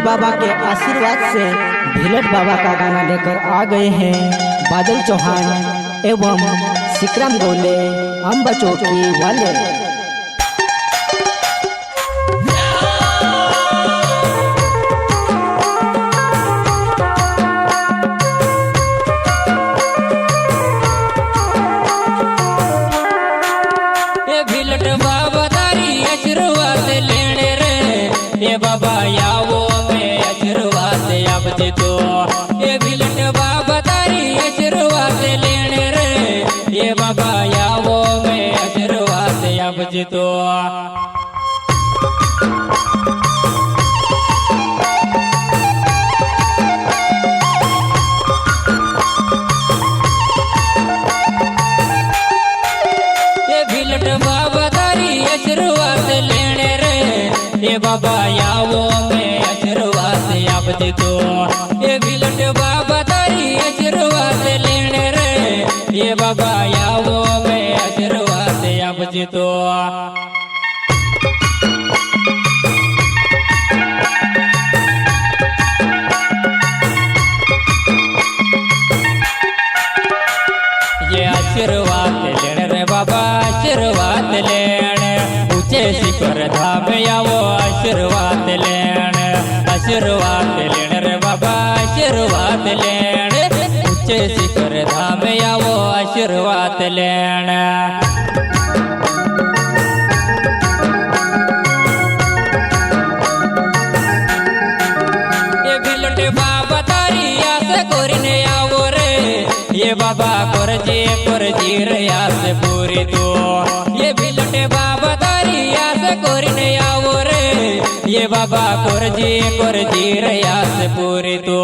बाबा के आशीर्वाद से भिलट बाबा का गाना लेकर आ गए हैं बादल चौहान एवं सिकरम गोले अम्बा चौकी वाले। भिलट बाबा तारी आशीर्वाद लेने रे, ये बाबा यावो में आशीर्वाद आपजे तो। ये भिलट बाबा तारी आशीर्वाद लेने रे, ये बाबा यावो में आशीर्वाद आपजे तो। भिलट बाबा तारी आशीर्वाद लेने रे, ये बाबा यावो में आशीर्वाद आपजे तो। ये भिलट बाबा तारी आशीर्वाद लेने रे, ये बाबा यावो में आशीर्वाद आपजे तो। ये आशीर्वाद लेने रे बाबा आशीर्वाद लेने, ऊंचे शिखर धाम आवो आशीर्वाद लेने। आशीर्वाद लेने रे बाबा आशीर्वाद लेने, ऊंचे शिखर धाम आवो आशीर्वाद लेने। ये भिलट बाबा तारी आस कोरिने आवो रे, ये बाबा करजी रयास पूरी तो। ये भिलट बाबा तारी आस कोरिने आवो रे, ये बाबा करजी रयास पूरी तो।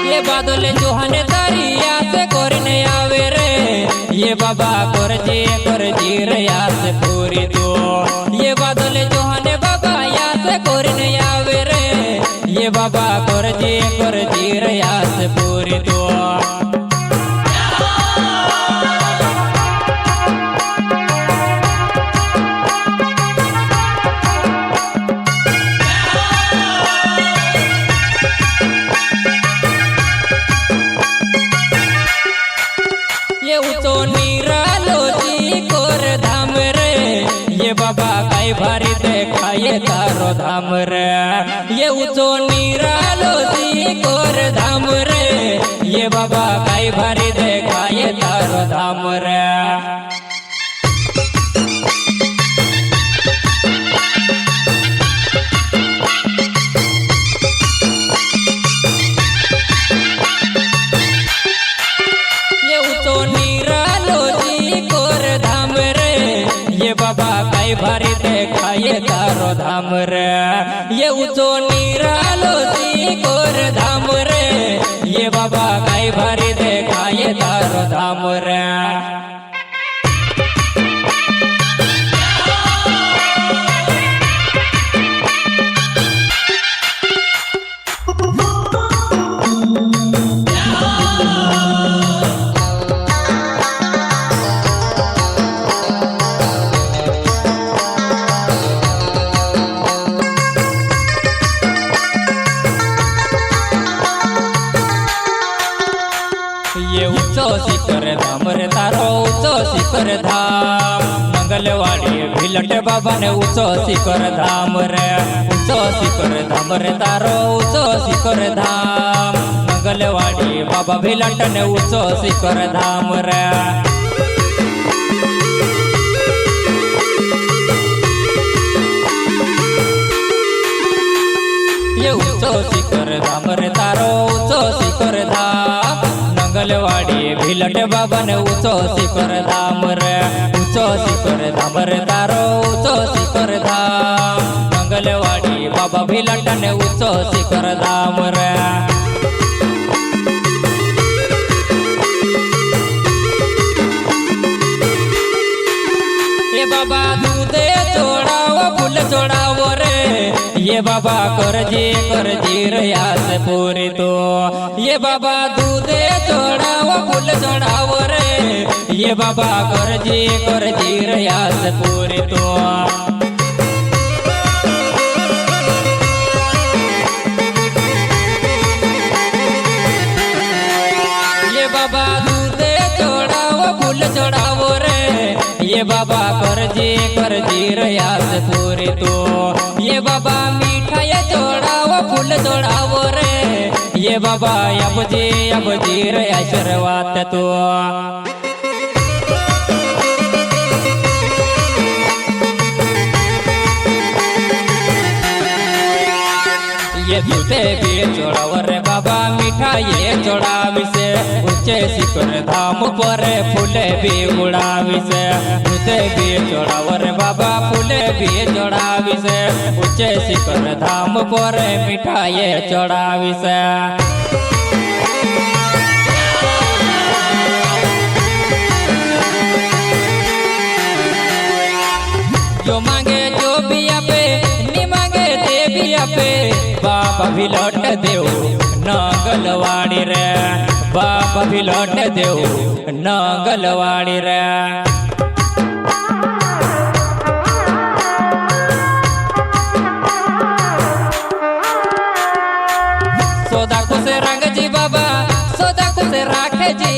ये बादल चौहान तारी आस कोरिने आवे रे, ये बाबा करजी रयास पूरी तो। ये बादल चौहान बाबा यास कोरिने आवे रे, ये बाबा करजी रयास पूरी तो। ये ऊंचो निरालो जी कोर धाम रे, ये बाबा काई भारी देखाये तारो धाम रे। ये ऊंचो निरालो जी कोर धाम रे, ये बाबा काई भारी देखाये तारो धाम रे। ये ऊंचो निरालो जी कोर धाम रे, ये बाबा काई भारी देखाये तारो धाम रे। ये ऊंचो निरालो जी कोर धाम रे, ये बाबा काई भारी देखाये तारो धाम रे। ये ऊंचो शिखर धाम रे तारो ऊंचो शिखर धाम, मंगलवाड़ी भिलट बाबा ने ऊंचो शिखर धाम रे। ऊंचो शिखर धाम रे तारो ऊंचो शिखर धाम, मंगलवाड़ी बाबा भिलट ने ऊंचो शिखर धाम रे। ये ऊंचो शिखर धाम रे तारो ऊंचो शिखर धाम, मंगलवाड़ी भिलट बाबा ने ऊंचो शिखर धाम रे। ऊंचो शिखर धाम रे तारो ऊंचो शिखर धाम, मंगलवाड़ी बाबा भिलट ने ऊंचो शिखर धाम रे। ये बाबा दूधे चोड़ावो फूल चोड़ावो रे, ये बाबा करजी रयास पूरी तो ये बाबा दूध चढ़ाव फूल चढ़ाव रे ये बाबा करजी रयास पूरी तो ये बाबा दूध चढ़ाव फूल चढ़ाव रे ये बाबा करजी रयास पूरी तो ये बाबा मिठाई चढ़ाव फूल चढ़ाव रे ये बाबा अब जी रया शुरुआत तो ये दूधे भी चढ़ाव रे बाबा मिठाई चढ़ावी से ऊंचे शिखर धाम पर फूले भी उड़ावी से दूधे भी चढ़ाव रे बाबा फूले भी चढ़ावी से ऊंचे शिखर धाम पर मिठाई चढ़ावी से जो मांगे जो भी आपे नी मांगे दे भी आपे बाबा भी लौट देव नागलवाड़ी रे बाबा भी लौट देव नागलवाड़ी रे सौदा खुश रंग जी बाबा सौदा खुश राख जी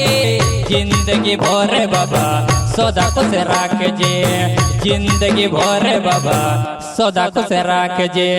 जिंदगी भर बाबा सौदा खुश राख जी जिंदगी भर बाबा सौदा खुश राख जी